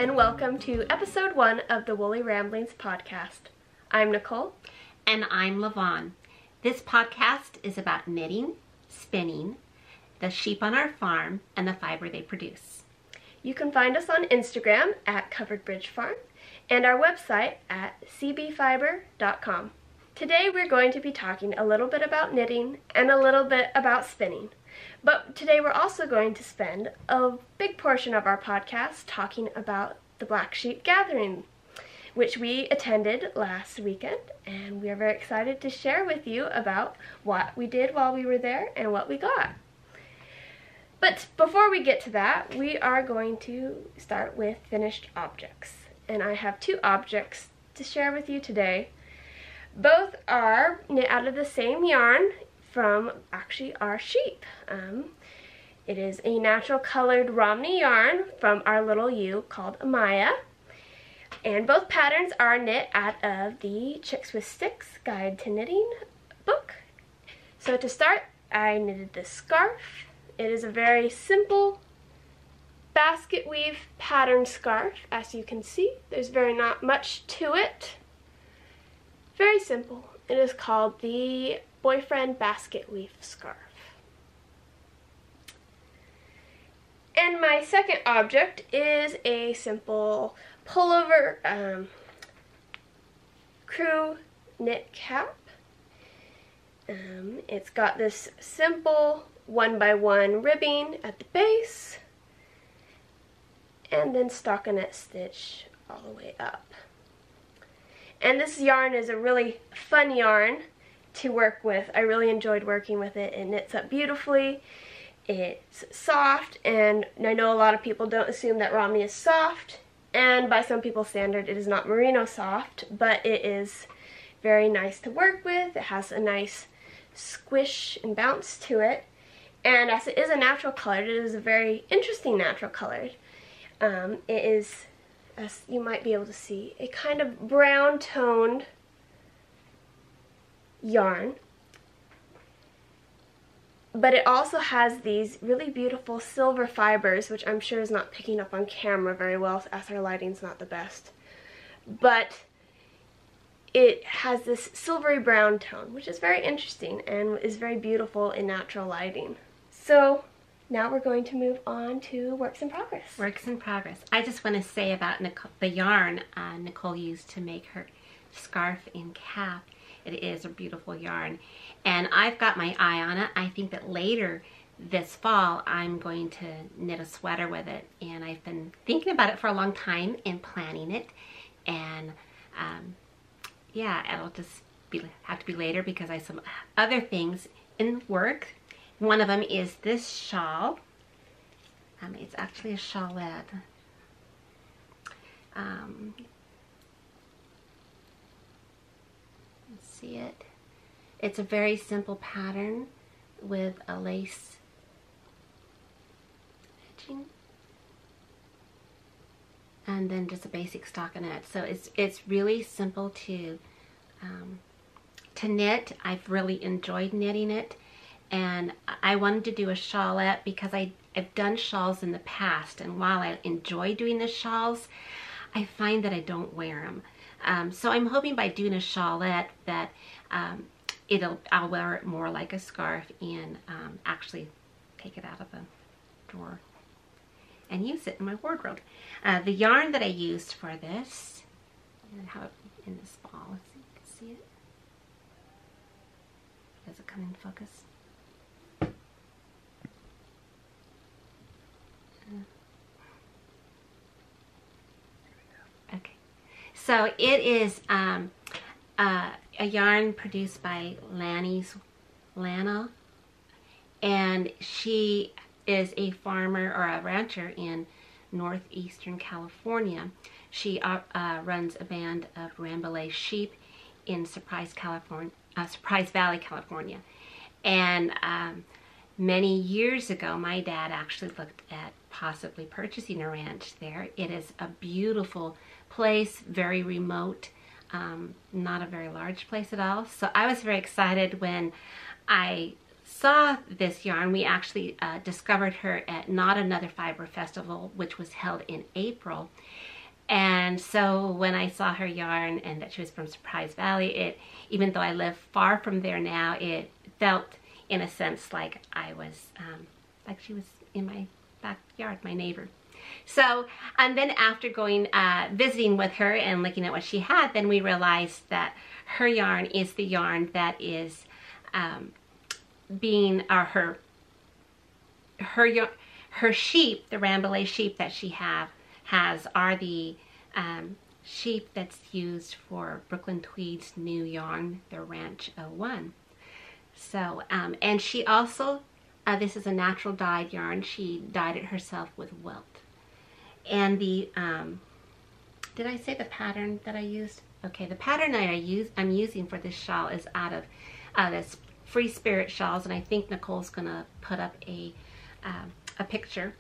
and welcome to episode 1 of the Woolly Ramblings podcast. I'm Nicole. And I'm Lavon. This podcast is about knitting, spinning, the sheep on our farm, and the fiber they produce. You can find us on Instagram at Covered Bridge Farm and our website at cbfiber.com. Today we're going to be talking a little bit about knitting and a little bit about spinning. But today we're also going to spend a big portion of our podcast talking about the Black Sheep Gathering, which we attended last weekend, and we are very excited to share with you about what we did while we were there and what we got. But before we get to that, we are going to start with finished objects. And I have 2 objects to share with you today. Both are knit out of the same yarn from actually our sheep. It is a natural colored Romney yarn from our little ewe called Amaya. And both patterns are knit out of the Chicks with Sticks Guide to Knitting book. So to start, I knitted this scarf. It is a very simple basket weave pattern scarf. As you can see, there's not much to it. Very simple. It is called the Boyfriend Basket Weave Scarf. And my second object is a simple pullover crew knit cap. It's got this simple 1x1 ribbing at the base and then stockinette stitch all the way up. And this yarn is a really fun yarn to work with. I really enjoyed working with it. It knits up beautifully. It's soft, and I know a lot of people don't assume that Romney is soft, and by some people's standard it is not merino soft, but it is very nice to work with. It has a nice squish and bounce to it, and as it is a natural color, it is a very interesting natural color. It is, as you might be able to see, a kind of brown toned yarn, but it also has these really beautiful silver fibers, which I'm sure is not picking up on camera very well as our lighting's not the best, but it has this silvery brown tone, which is very interesting and is very beautiful in natural lighting. So now we're going to move on to works in progress. Works in progress. I just want to say about the yarn Nicole used to make her scarf and cap. It is a beautiful yarn, and I've got my eye on it. I think that later this fall I'm going to knit a sweater with it, and I've been thinking about it for a long time and planning it, and yeah, it'll just have to be later because I have some other things in work. One of them is this shawl. It's actually a shawlette. See it? It's a very simple pattern with a lace edging and then just a basic stockinette. So it's really simple to knit. I've really enjoyed knitting it, and I wanted to do a shawlette because I've done shawls in the past, and while I enjoy doing the shawls, I find that I don't wear them. So I'm hoping by doing a shawlette that I'll wear it more like a scarf and actually take it out of the drawer and use it in my wardrobe. The yarn that I used for this, and how it in this ball, let's see, you can see it. Does it come in focus? Okay. So it is a yarn produced by Lana, and she is a farmer or a rancher in northeastern California. She runs a band of Rambouillet sheep in Surprise Valley, California. And many years ago, my dad actually looked at possibly purchasing a ranch there. It is a beautiful place, very remote, not a very large place at all. So I was very excited when I saw this yarn. We actually discovered her at Not Another Fiber Festival, which was held in April. And so when I saw her yarn and that she was from Surprise Valley, even though I live far from there now, it felt in a sense like I was, like she was in my backyard, my neighbor. So, and then after going, visiting with her and looking at what she had, then we realized that her yarn is the yarn that is her sheep, the Rambouillet sheep that she has are the sheep that's used for Brooklyn Tweed's new yarn, the Ranch 01. So, and she also, this is a natural dyed yarn. She dyed it herself with wilt. And the, did I say the pattern that I used? Okay, the pattern that I'm using for this shawl is out of this Free Spirit Shawls, and I think Nicole's gonna put up a picture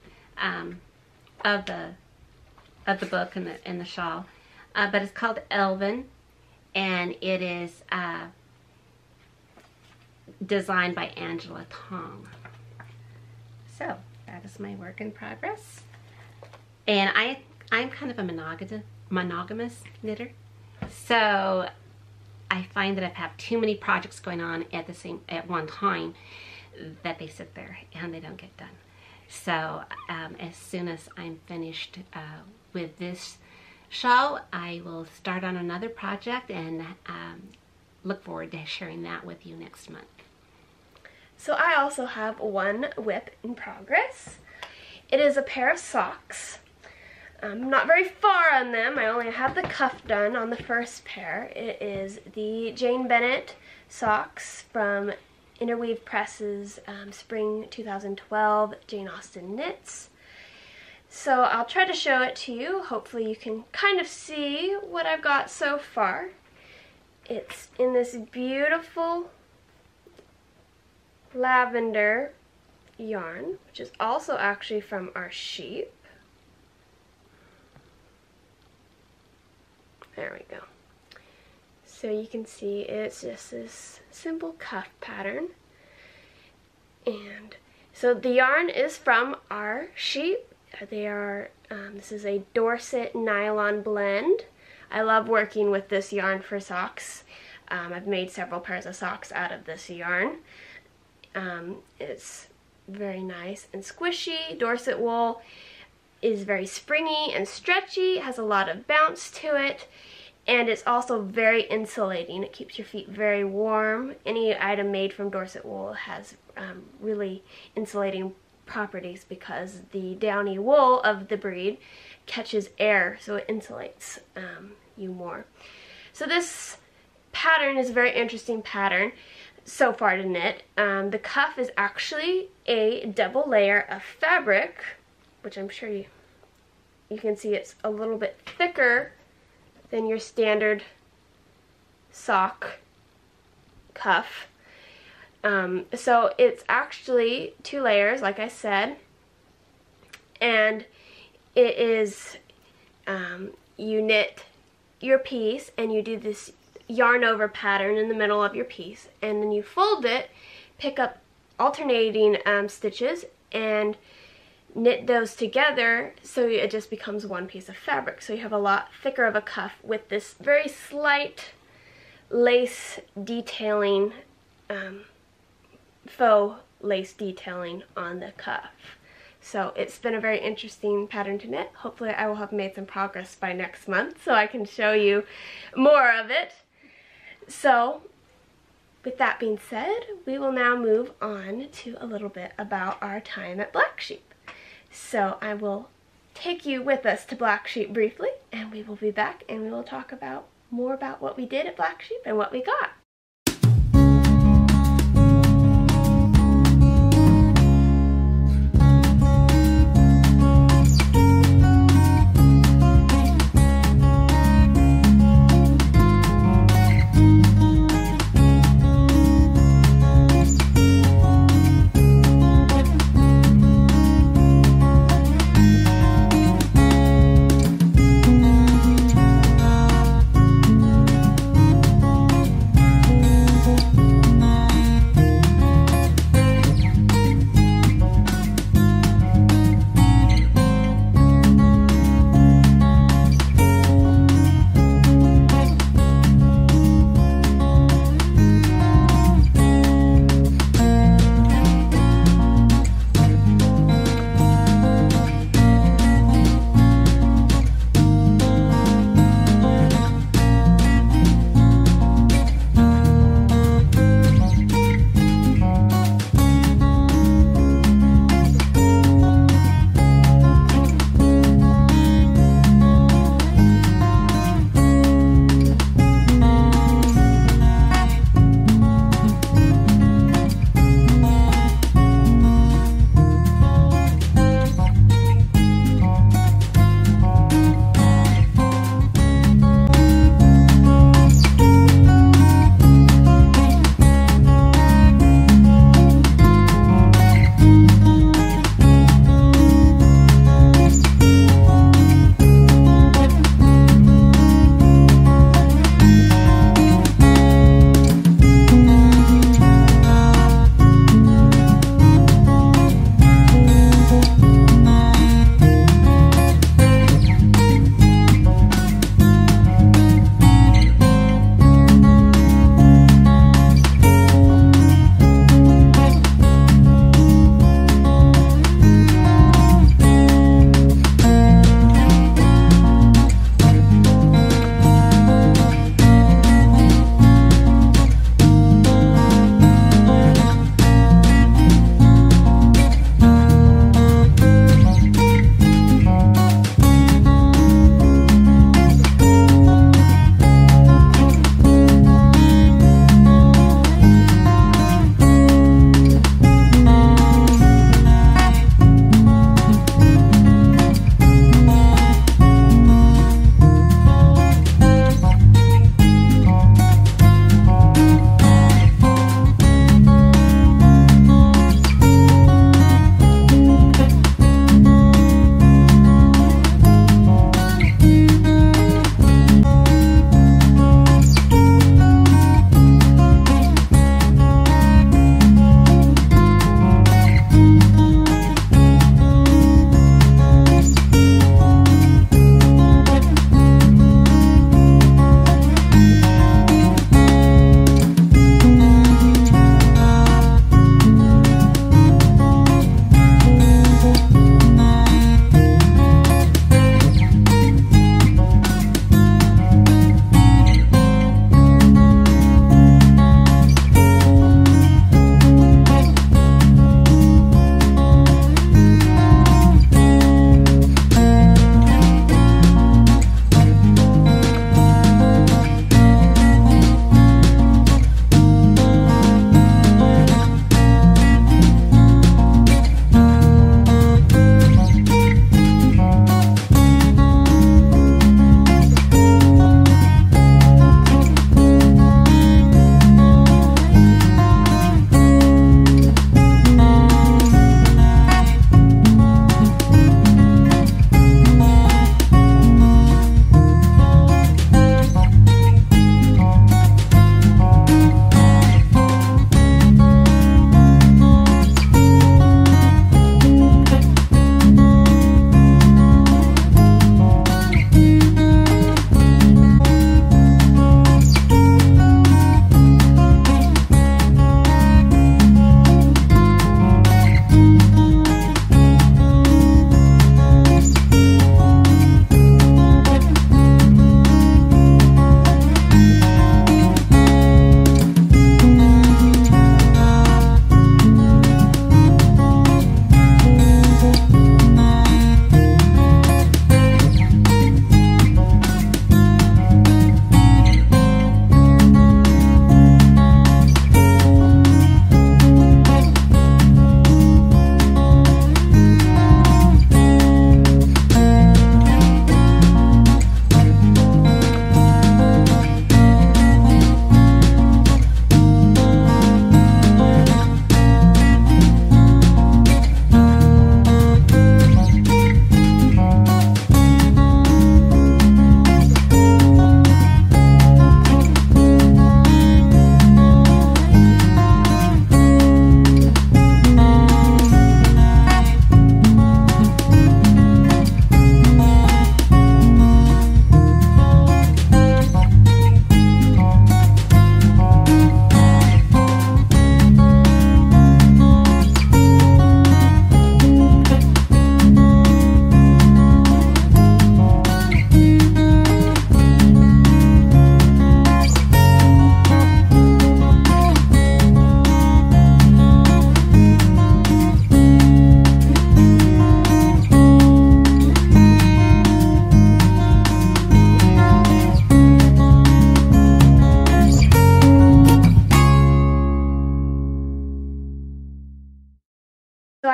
of the book and the shawl. But it's called Elven, and it is designed by Angela Tong. So that is my work in progress. And I'm kind of a monogamous knitter, so I find that if I have too many projects going on at one time, that they sit there and they don't get done. So as soon as I'm finished with this shawl, I will start on another project and look forward to sharing that with you next month. So I also have one whip in progress. It is a pair of socks. I'm not very far on them. I only have the cuff done on the first pair. It is the Jane Bennet socks from Interweave Press's Spring 2012 Jane Austen Knits. So I'll try to show it to you. Hopefully you can kind of see what I've got so far. It's in this beautiful lavender yarn, which is also actually from our sheep. There we go. So you can see it's just this simple cuff pattern. And so the yarn is from our sheep. They are, this is a Dorset nylon blend. I love working with this yarn for socks. I've made several pairs of socks out of this yarn. It's very nice and squishy. Dorset wool is very springy and stretchy, has a lot of bounce to it, and it's also very insulating. It keeps your feet very warm. Any item made from Dorset wool has really insulating properties because the downy wool of the breed catches air, so it insulates you more. So this pattern is a very interesting pattern so far to knit. The cuff is actually a double layer of fabric, which I'm sure you can see it's a little bit thicker than your standard sock cuff. So it's actually 2 layers, like I said, and it is, you knit your piece and you do this yarn over pattern in the middle of your piece, and then you fold it, pick up alternating stitches and knit those together so it just becomes one piece of fabric. So you have a lot thicker of a cuff with this very slight lace detailing, faux lace detailing on the cuff. So it's been a very interesting pattern to knit. Hopefully I will have made some progress by next month so I can show you more of it. So with that being said, we will now move on to a little bit about our time at Black Sheep. So I will take you with us to Black Sheep briefly, and we will be back and we will talk about more about what we did at Black Sheep and what we got.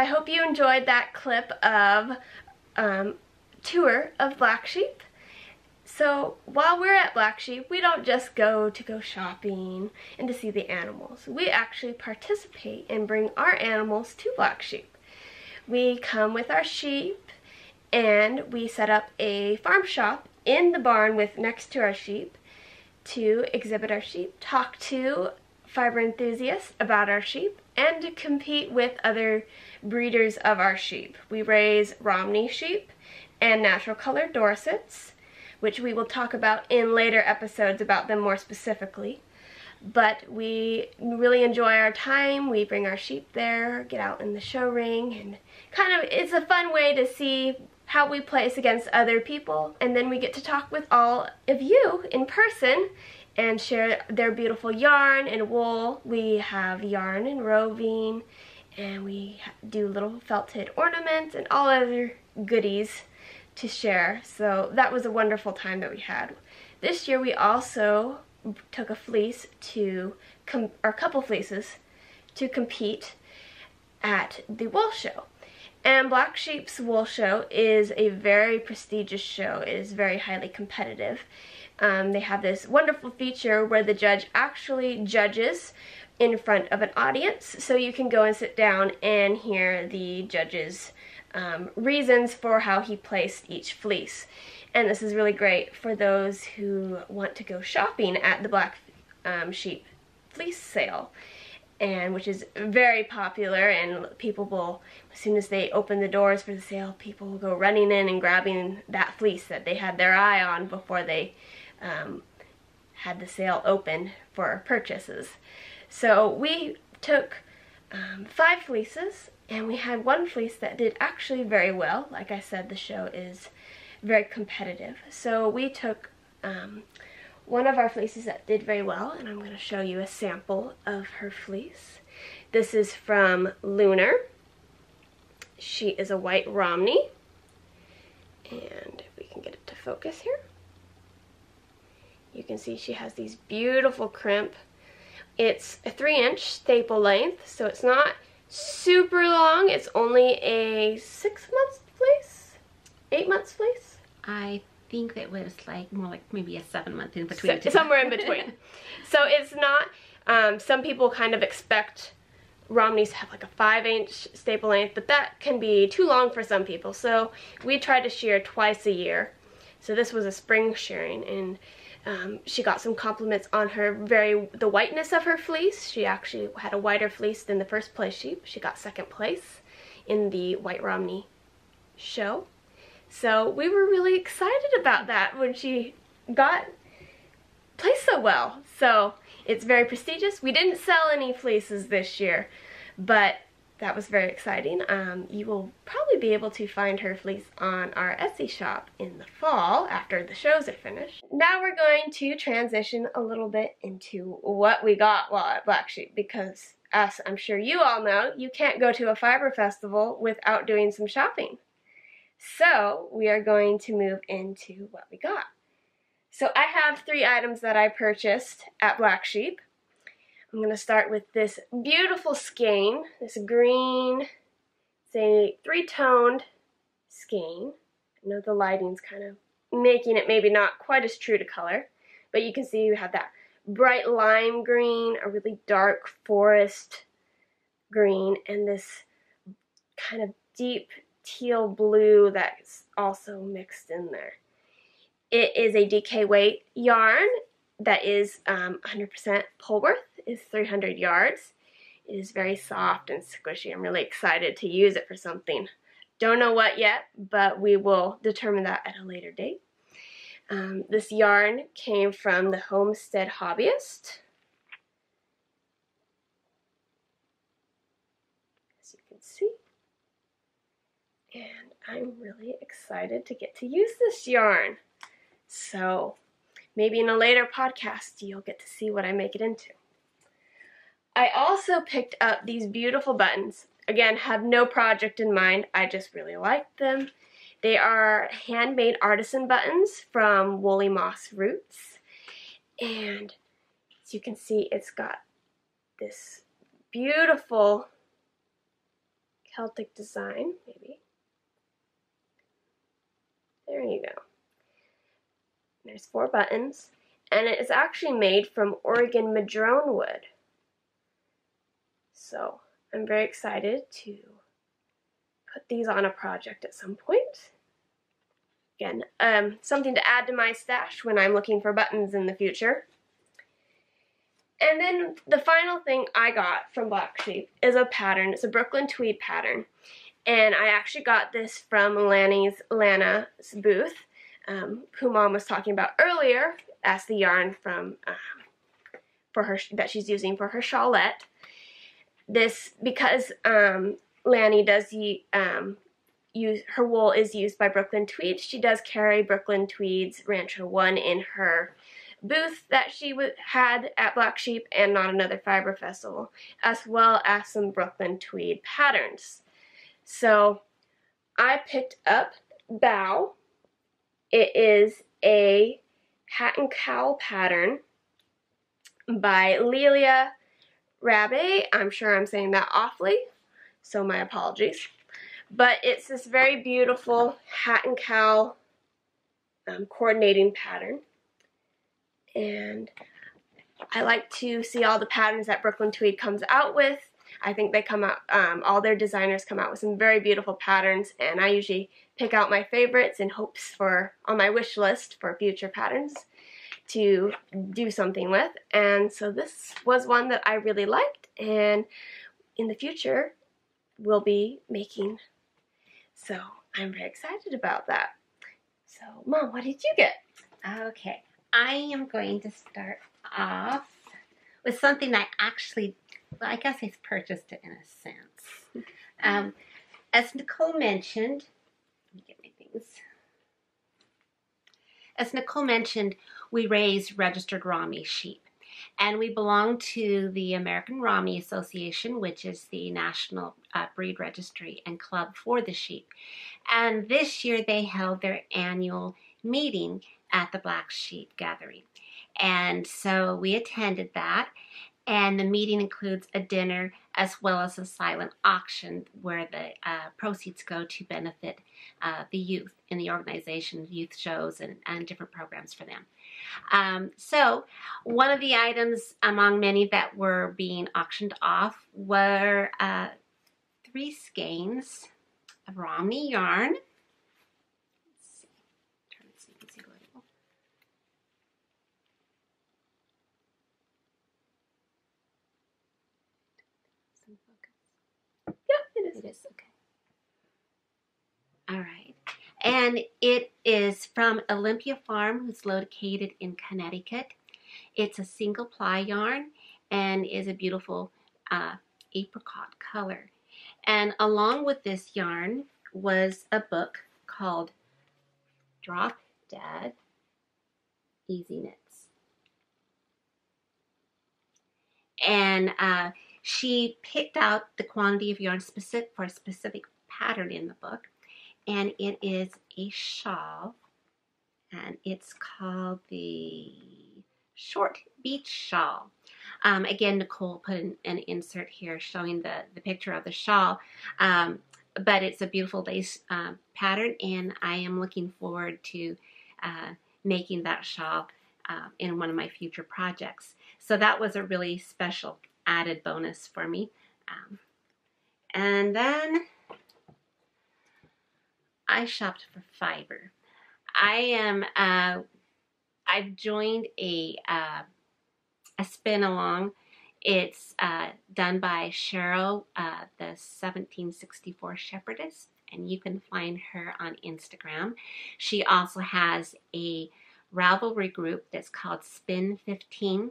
I hope you enjoyed that clip of tour of Black Sheep. So while we're at Black Sheep, we don't just go shopping and to see the animals. We actually participate and bring our animals to Black Sheep. We come with our sheep and we set up a farm shop in the barn next to our sheep to exhibit our sheep, talk to fiber enthusiasts about our sheep, and to compete with other breeders of our sheep. We raise Romney sheep and natural colored Dorsets, which we will talk about in later episodes about them more specifically. But we really enjoy our time. We bring our sheep there, get out in the show ring, and it's a fun way to see how we place against other people. And then we get to talk with all of you in person and share their beautiful yarn and wool. We have yarn and roving, and we do little felted ornaments and all other goodies to share. So that was a wonderful time that we had. This year we also took a fleece or a couple fleeces to compete at the wool show. And Black Sheep's wool show is a very prestigious show. It is very highly competitive. They have this wonderful feature where the judge actually judges in front of an audience, so you can go and sit down and hear the judge's reasons for how he placed each fleece. And this is really great for those who want to go shopping at the Black Sheep fleece sale, and which is very popular, and people will, as soon as they open the doors for the sale, people will go running in and grabbing that fleece that they had their eye on before they had the sale open for purchases. So we took 5 fleeces, and we had one fleece that did actually very well. Like I said, the show is very competitive. So we took one of our fleeces that did very well, and I'm going to show you a sample of her fleece. This is from Lunar. She is a white Romney, and if we can get it to focus here, you can see she has these beautiful crimp. It's a 3-inch staple length, so it's not super long. It's only a 6-month fleece, 8 months fleece. I think it was more like maybe a 7-month in between. Somewhere in between. So it's not, some people kind of expect Romneys to have like a 5-inch staple length, but that can be too long for some people. So we try to shear twice a year. So this was a spring shearing, and she got some compliments on the whiteness of her fleece. She actually had a whiter fleece than the first place sheep. She got 2nd place in the White Romney show. So we were really excited about that when she got placed so well. So it's very prestigious. We didn't sell any fleeces this year, but that was very exciting. You will probably be able to find her fleece on our Etsy shop in the fall after the shows are finished. Now we're going to transition a little bit into what we got while at Black Sheep, because as I'm sure you all know, you can't go to a fiber festival without doing some shopping. So we are going to move into what we got. So I have 3 items that I purchased at Black Sheep. I'm going to start with this beautiful skein, this green, it's a 3-toned skein. I know the lighting's kind of making it maybe not quite as true to color, but you can see you have that bright lime green, a really dark forest green, and this kind of deep teal blue that's also mixed in there. It is a DK weight yarn that is 100% Polworth. It's 300 yards. It is very soft and squishy. I'm really excited to use it for something. Don't know what yet, but we will determine that at a later date. This yarn came from the Homestead Hobbyist. As you can see. And I'm really excited to get to use this yarn. So maybe in a later podcast you'll get to see what I make it into. I also picked up these beautiful buttons. Again, have no project in mind. I just really like them. They are handmade artisan buttons from Woolly Moss Roots. And as you can see, it's got this beautiful Celtic design, maybe. There you go. There's 4 buttons, and it is actually made from Oregon madrone wood. So I'm very excited to put these on a project at some point. Again, something to add to my stash when I'm looking for buttons in the future. And then the final thing I got from Black Sheep is a pattern. It's a Brooklyn tweed pattern. And I actually got this from Lana's booth, who Mom was talking about earlier. That's the yarn from for her that she's using for her shawlette. This, because Lani does use, her wool is used by Brooklyn Tweed. She does carry Brooklyn Tweed's Rancho 1 in her booth that she had at Black Sheep and Not Another Fiber Festival, as well as some Brooklyn Tweed patterns. So I picked up Bow. It is a hat and cowl pattern by Lelia Rabe. I'm sure I'm saying that awfully, so my apologies. But it's this very beautiful hat and cowl coordinating pattern. And I like to see all the patterns that Brooklyn Tweed comes out with. I think they come out, all their designers come out with some very beautiful patterns, and I usually pick out my favorites in hopes for, on my wish list for future patterns to do something with. And so this was one that I really liked, and in the future we'll be making. So I'm very excited about that. So Mom, what did you get? Okay, I am going to start off with something I actually, well, I guess I purchased it in a sense. As Nicole mentioned, let me get my things. As Nicole mentioned, we raise registered Romney sheep, and we belong to the American Romney Association, which is the national breed registry and club for the sheep. And this year they held their annual meeting at the Black Sheep Gathering. And so we attended that, and the meeting includes a dinner as well as a silent auction where the proceeds go to benefit the youth in the organization, youth shows and different programs for them. So one of the items among many that were being auctioned off were 3 skeins of Romney yarn. It is, okay. All right. And it is from Olympia Farm, who's located in Connecticut. It's a single ply yarn and is a beautiful apricot color. And along with this yarn was a book called Drop Dead Easy Knits. And she picked out the quantity of yarn specific for a specific pattern in the book, and it is a shawl, and it's called the Short Beach Shawl. Again, Nicole put an insert here showing the picture of the shawl, but it's a beautiful lace pattern, and I am looking forward to making that shawl in one of my future projects. So that was a really special added bonus for me. And then I shopped for fiber. I've joined a spin along. It's done by Cheryl, the 1764 Shepherdess, and you can find her on Instagram. She also has a Ravelry group that's called Spin 15,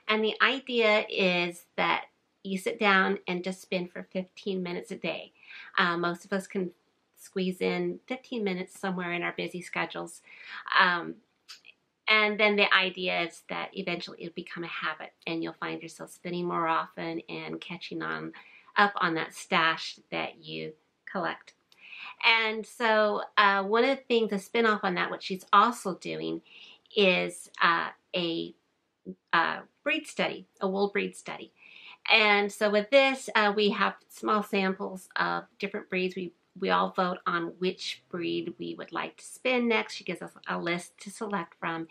and the idea is that you sit down and just spin for 15 minutes a day. Most of us can squeeze in 15 minutes somewhere in our busy schedules, and then the idea is that eventually it'll become a habit, and you'll find yourself spinning more often and catching up on that stash that you collect. And so one of the things, a spin-off on that, what she's also doing is a breed study, a wool breed study. And so with this, we have small samples of different breeds. We all vote on which breed we would like to spin next. She gives us a list to select from.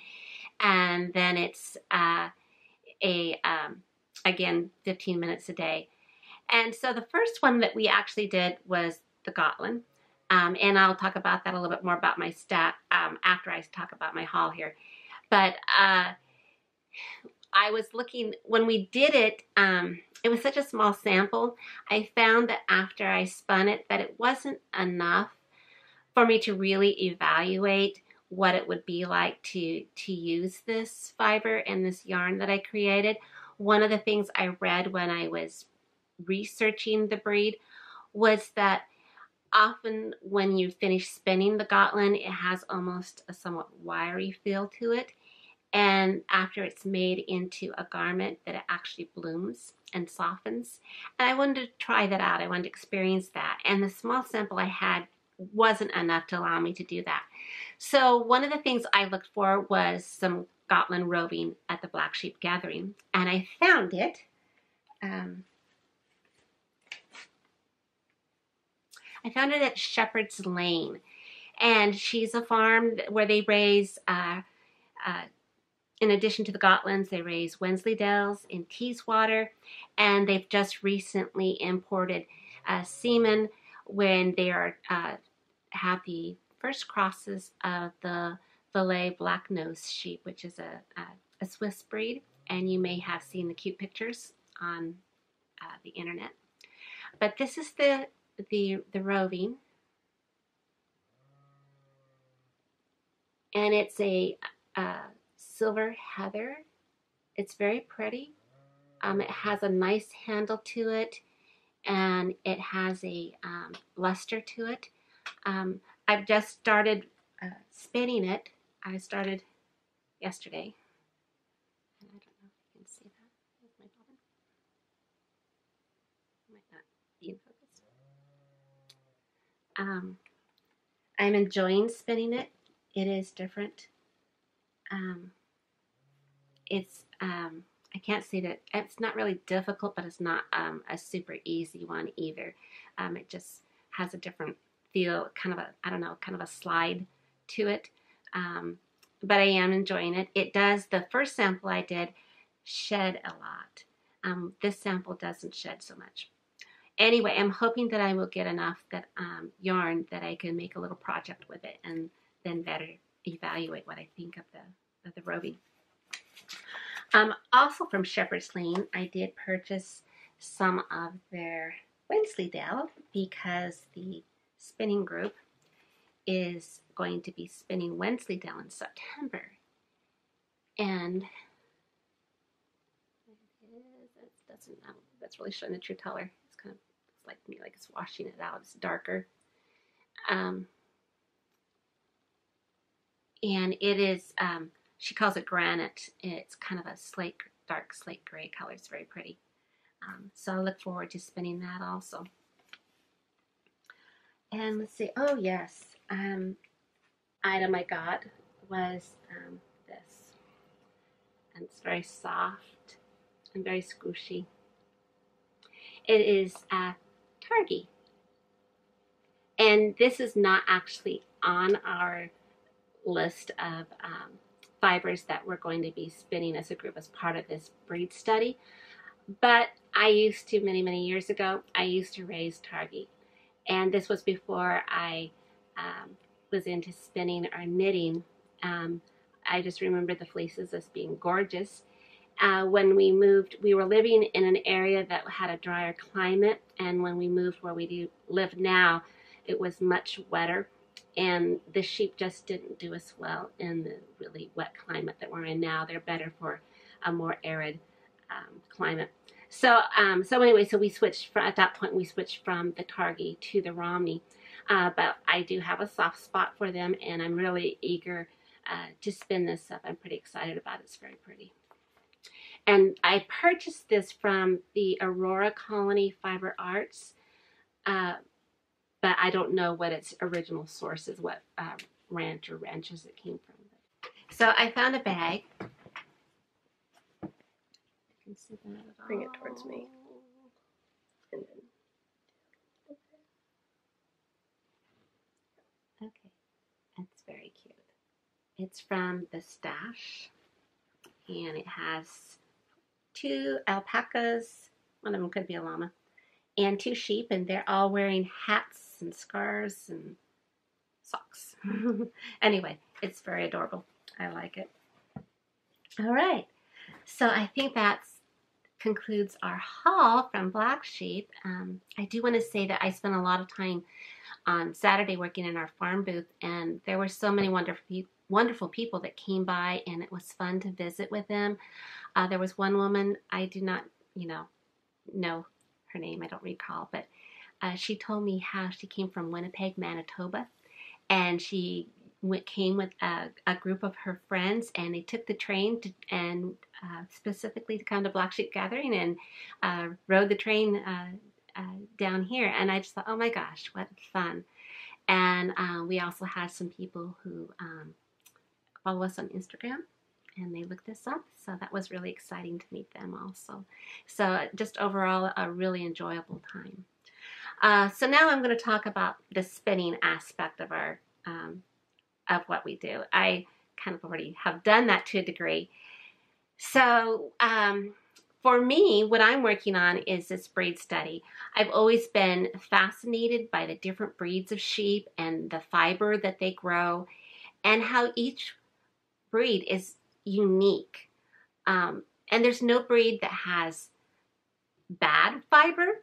And then it's again, 15 minutes a day. And so the first one that we actually did was the Gotland. And I'll talk about that a little bit more about my stat after I talk about my haul here. But I was looking, when we did it, it was such a small sample. I found that after I spun it, that it wasn't enough for me to really evaluate what it would be like to use this fiber and this yarn that I created. One of the things I read when I was researching the breed was that often when you finish spinning the Gotland, it has almost a somewhat wiry feel to it. And after it's made into a garment, that it actually blooms and softens. And I wanted to try that out. I wanted to experience that. And the small sample I had wasn't enough to allow me to do that. So one of the things I looked for was some Gotland roving at the Black Sheep Gathering. And I found it. I found it at Shepherd's Lane. And she's a farm where they raise... in addition to the Gotlands, they raise Wensleydales in Teeswater, and they've just recently imported semen when they are have the first crosses of the Valais black-nosed sheep, which is a Swiss breed, and you may have seen the cute pictures on the internet. But this is the roving, and it's a silver heather. It's very pretty. It has a nice handle to it, and it has a luster to it. I've just started spinning it. I started yesterday. And I don't know if you can see that. There's my bobbin. Might not be in focus. I'm enjoying spinning it. It is different. It's I can't say that it's not really difficult, but it's not a super easy one either. It just has a different feel, kind of a, I don't know, kind of a slide to it. But I am enjoying it. It does, the first sample I did shed a lot. This sample doesn't shed so much. Anyway, I'm hoping that I will get enough that yarn that I can make a little project with it and then better evaluate what I think of the roving. Also from Shepherd's Lane, I did purchase some of their Wensleydale because the spinning group is going to be spinning Wensleydale in September. And that's really showing the true color. It's kind of, it's like me, like it's washing it out. It's darker. And it is, she calls it granite. It's kind of a dark slate gray color. It's very pretty. So I look forward to spinning that also. And let's see. Oh yes, item I got was this, and it's very soft and very squishy. It is Targhee, and this is not actually on our list of fibers that we're going to be spinning as a group as part of this breed study. But I used to, many years ago, I used to raise Targhee. And this was before I was into spinning or knitting. I just remember the fleeces as being gorgeous. When we moved, we were living in an area that had a drier climate. And when we moved where we live now, it was much wetter. And the sheep just didn't do as well in the really wet climate that we're in now. They're better for a more arid climate. So anyway, so we switched at that point. We switched from the Targhee to the Romney, but I do have a soft spot for them, and I'm really eager to spin this up. I'm pretty excited about it. It's very pretty. And I purchased this from the Aurora Colony Fiber Arts. But I don't know what its original source is, what ranch or ranches it came from. So I found a bag. can see that at all. Bring it towards me. And then okay, that's very cute. It's from the stash, and it has 2 alpacas, one of them could be a llama, and 2 sheep, and they're all wearing hats and scarves and socks. Anyway, it's very adorable. I like it. All right, so I think that concludes our haul from Black Sheep. I do want to say that I spent a lot of time on Saturday working in our farm booth, and there were so many wonderful people that came by, and it was fun to visit with them. There was one woman, I do not, know her name, I don't recall, but she told me how she came from Winnipeg, Manitoba, and she came with a group of her friends, and they took the train specifically to come to Black Sheep Gathering, and rode the train down here. And I just thought, oh my gosh, what fun. And we also had some people who follow us on Instagram, and they looked us up, so that was really exciting to meet them also. So just overall, a really enjoyable time. So now I'm going to talk about the spinning aspect of our of what we do. I kind of already have done that to a degree. So for me, what I'm working on is this breed study. I've always been fascinated by the different breeds of sheep and the fiber that they grow, and how each breed is unique. And there's no breed that has bad fiber.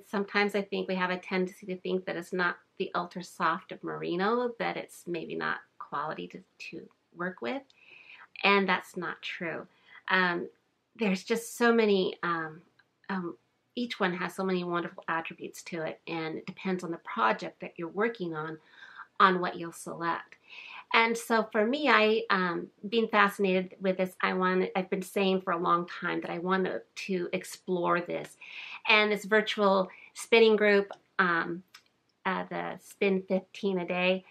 Sometimes I think we have a tendency to think that it's not the ultra soft of merino, that it's maybe not quality to work with, and that's not true. There's just so many, each one has so many wonderful attributes to it, and it depends on the project that you're working on what you'll select. And so for me, being fascinated with this, I've been saying for a long time that I wanted to explore this. And this virtual spinning group, the Spin 15 a Day,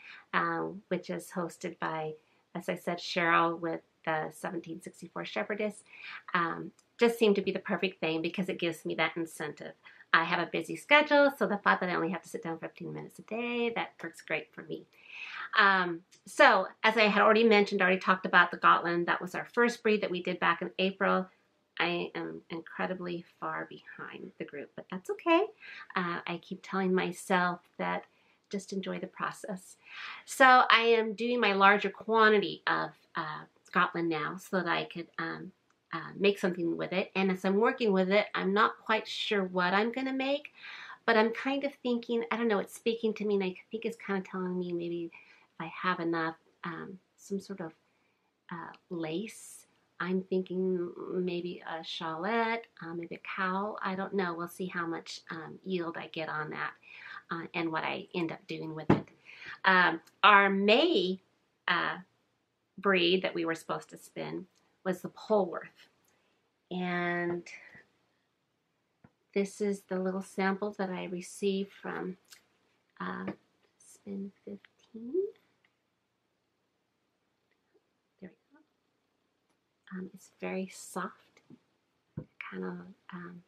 which is hosted by, as I said, Cheryl with the 1764 Shepherdess, just seemed to be the perfect thing because it gives me that incentive. I have a busy schedule, so the thought that I only have to sit down 15 minutes a day, that works great for me. So, as I had already talked about the Gotland. That was our first breed that we did back in April. I am incredibly far behind the group, but that's okay. I keep telling myself that just enjoy the process. So I am doing my larger quantity of Scotland now so that I could make something with it. And as I'm working with it, I'm not quite sure what I'm going to make, but I'm kind of thinking, I don't know, it's speaking to me, and I think it's kind of telling me maybe if I have enough, some sort of lace. I'm thinking maybe a shawlette, maybe a cowl. I don't know. We'll see how much yield I get on that and what I end up doing with it. Our May breed that we were supposed to spin was the Polworth. And this is the little sample that I received from Spin 15. There we go. It's very soft, kind of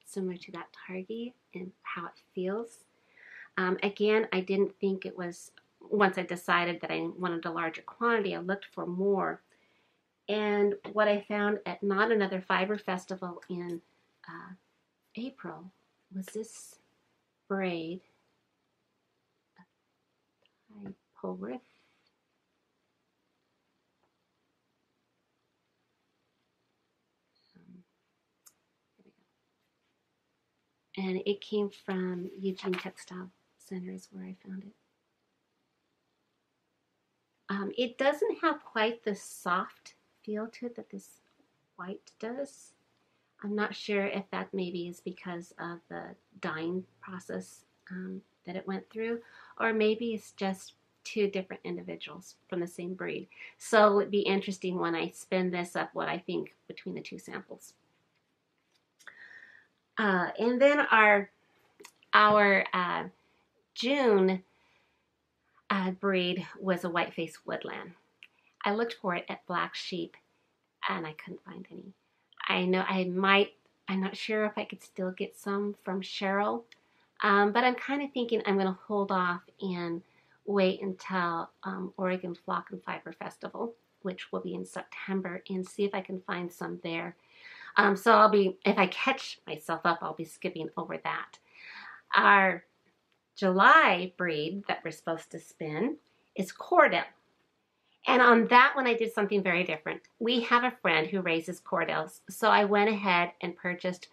similar to that Targhee and how it feels. Again, I didn't think it was, once I decided that I wanted a larger quantity, I looked for more. And what I found at Not Another Fiber Festival in April was this braid by Polworth. There we go. And it came from Eugene Textile Center is where I found it. It doesn't have quite the soft feel to it that this white does. I'm not sure if that maybe is because of the dyeing process that it went through, or maybe it's just two different individuals from the same breed. So it'd be interesting when I spin this up what I think between the two samples. And then our June breed was a white-faced woodland. I looked for it at Black Sheep and I couldn't find any. I know I might I'm not sure if I could still get some from Cheryl, but I'm kind of thinking I'm going to hold off and wait until Oregon Flock and Fiber Festival, which will be in September, and see if I can find some there. So I'll be, if I catch myself up, I'll be skipping over that. Our July breed that we're supposed to spin is Cordell. And on that one, I did something very different. We have a friend who raises Cordells, so I went ahead and purchased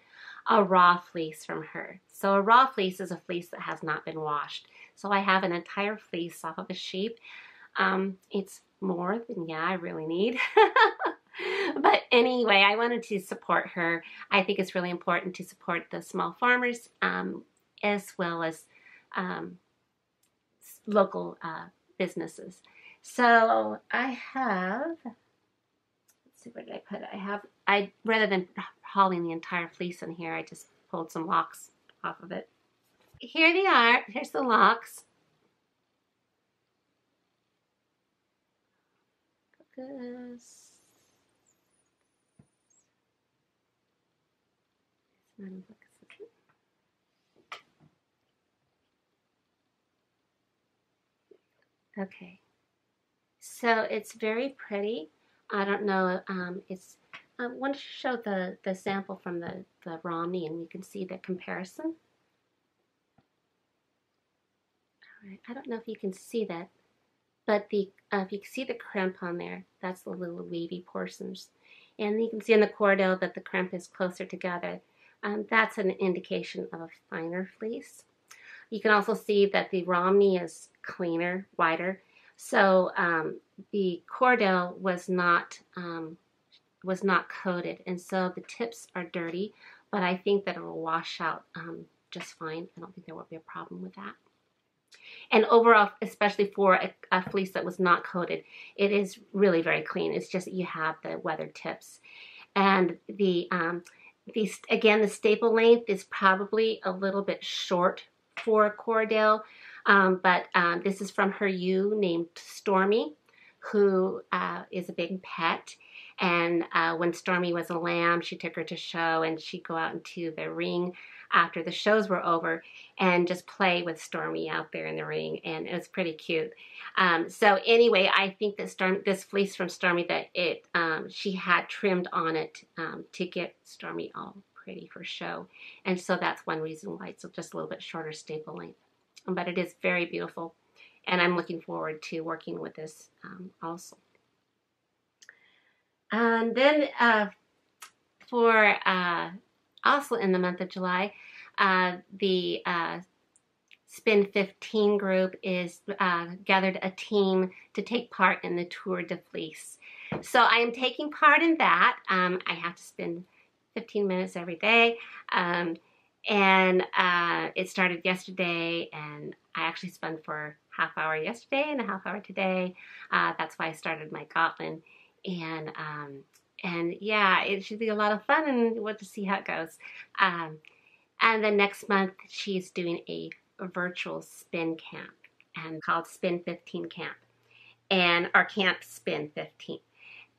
a raw fleece from her. So a raw fleece is a fleece that has not been washed. So I have an entire fleece off of a sheep. It's more than, I really need. But anyway, I wanted to support her. I think it's really important to support the small farmers as well as local businesses. So I have, let's see, where did I put it? Rather than hauling the entire fleece in here, I just pulled some locks off of it. Here they are. Here's the locks. Focus. Okay, so it's very pretty. I don't know, I want to show the sample from the Romney, and you can see the comparison. All right, I don't know if you can see that, but if you can see the crimp on there, that's the little wavy portions. And you can see in the Cordell that the crimp is closer together. That's an indication of a finer fleece. You can also see that the Romney is cleaner, wider. So the Cordell was not coated, and so the tips are dirty, but I think that it will wash out just fine. I don't think there will be a problem with that. And overall, especially for a fleece that was not coated, it is really very clean. It's just that you have the weathered tips. And again, the staple length is probably a little bit short for a Cordell, but this is from her ewe named Stormy, who is a big pet. And when Stormy was a lamb, she took her to show, and she'd go out into the ring after the shows were over and just play with Stormy out there in the ring, and it was pretty cute. So anyway, I think that this fleece from Stormy, that she had trimmed on it to get Stormy all pretty for show, and so that's one reason why it's just a little bit shorter staple length. But it is very beautiful, and I'm looking forward to working with this also. And then for also in the month of July, the Spin 15 group is gathered a team to take part in the Tour de Fleece. So I am taking part in that. I have to spend 15 minutes every day. And it started yesterday, and I actually spun for half hour yesterday and a half hour today. That's why I started my Gotland. And yeah, it should be a lot of fun, and we'll just see how it goes. And then next month, she's doing a virtual spin camp, and called Spin 15 Camp, or Camp Spin 15.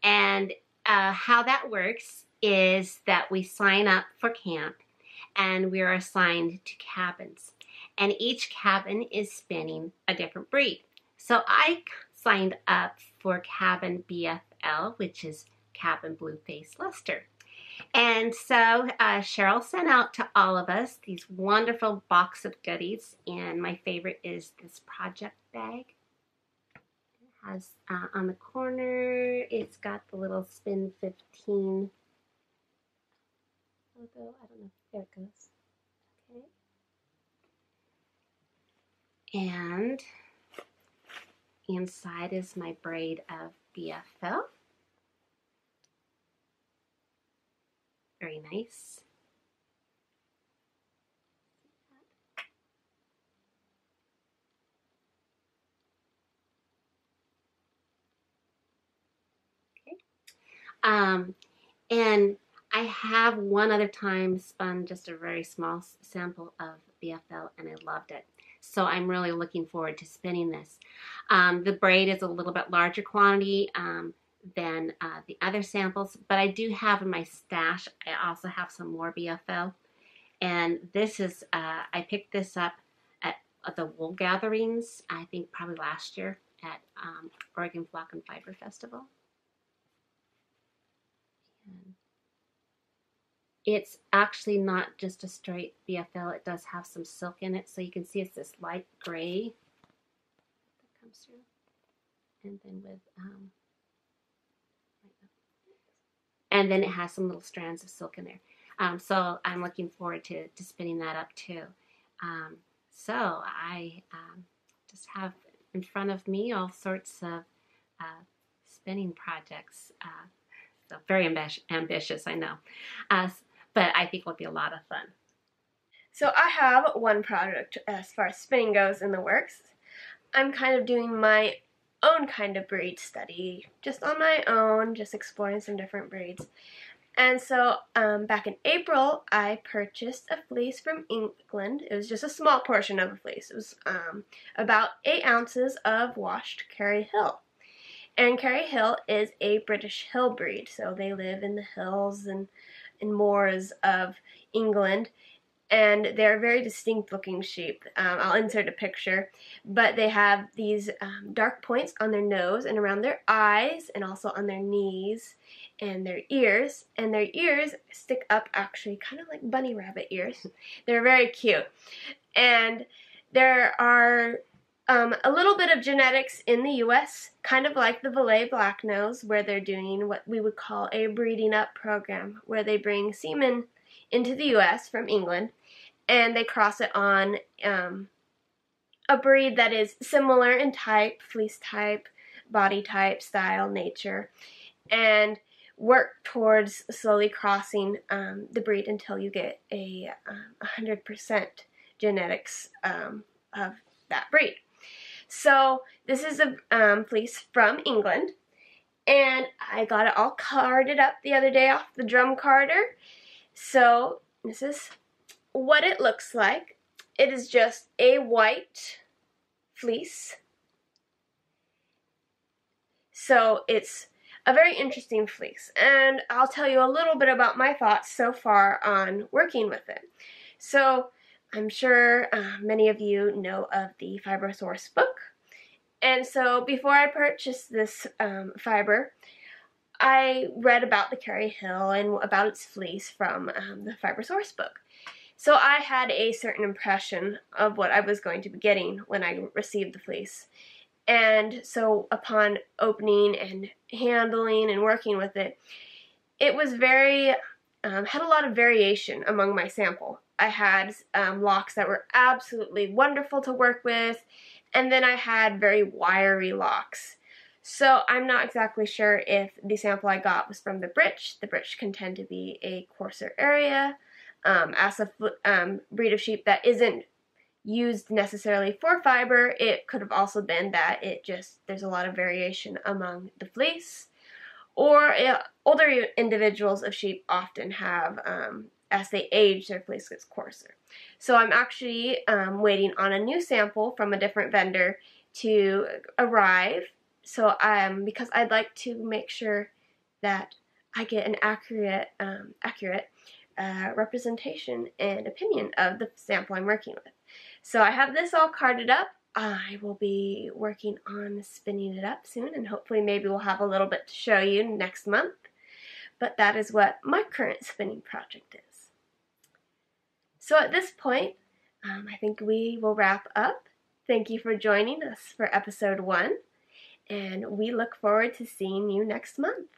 And how that works is that we sign up for camp, and we are assigned to cabins. And each cabin is spinning a different breed. So I signed up for cabin BFL, which is cabin Blue-Faced Luster. And so Cheryl sent out to all of us these wonderful box of goodies, and my favorite is this project bag. It has on the corner, it's got the little Spin 15 logo. I don't know, there it goes. Okay. And inside is my braid of BFL. Very nice. Okay. And I have one other time spun just a very small sample of BFL, and I loved it. So I'm really looking forward to spinning this. The braid is a little bit larger quantity than the other samples, but I do have in my stash, I also have some more BFL. And this is, I picked this up at the wool gatherings, I think probably last year at Oregon Flock and Fiber Festival. And it's actually not just a straight BFL, it does have some silk in it, so you can see it's this light gray that comes through. And then with, and then it has some little strands of silk in there. So I'm looking forward to spinning that up too. So I just have in front of me all sorts of spinning projects. So very ambitious, I know. But I think will be a lot of fun. So I have one project as far as spinning goes in the works. I'm kind of doing my own kind of breed study, just on my own, just exploring some different breeds. And so back in April, I purchased a fleece from England. It was just a small portion of a fleece. It was about 8 ounces of washed Kerry Hill. And Kerry Hill is a British hill breed, so they live in the hills and in moors of England, and they're very distinct looking sheep. I'll insert a picture, but they have these dark points on their nose and around their eyes, and also on their knees and their ears stick up actually kind of like bunny rabbit ears. They're very cute, and there are a little bit of genetics in the U.S., kind of like the Valais Blacknose, where they're doing what we would call a breeding up program, where they bring semen into the U.S. from England, and they cross it on a breed that is similar in type, fleece type, body type, style, nature, and work towards slowly crossing the breed until you get a 100% genetics of that breed. So this is a fleece from England, and I got it all carded up the other day off the drum carder. So this is what it looks like. It is just a white fleece. So it's a very interesting fleece, and I'll tell you a little bit about my thoughts so far on working with it. So I'm sure many of you know of the Fibrosaurus book, and so before I purchased this fiber, I read about the Kerry Hill and about its fleece from the Fibrosaurus book. So I had a certain impression of what I was going to be getting when I received the fleece. And so upon opening and handling and working with it, it was very, had a lot of variation among my sample. I had locks that were absolutely wonderful to work with, and then I had very wiry locks. So I'm not exactly sure if the sample I got was from the British. The British can tend to be a coarser area. As a breed of sheep that isn't used necessarily for fiber, it could have also been that there's a lot of variation among the fleece. Or older individuals of sheep often have, as they age, their fleece gets coarser. So I'm actually waiting on a new sample from a different vendor to arrive. So because I'd like to make sure that I get an accurate representation and opinion of the sample I'm working with. So I have this all carded up. I will be working on spinning it up soon, and hopefully maybe we'll have a little bit to show you next month. But that is what my current spinning project is. So at this point, I think we will wrap up. Thank you for joining us for episode 1, and we look forward to seeing you next month.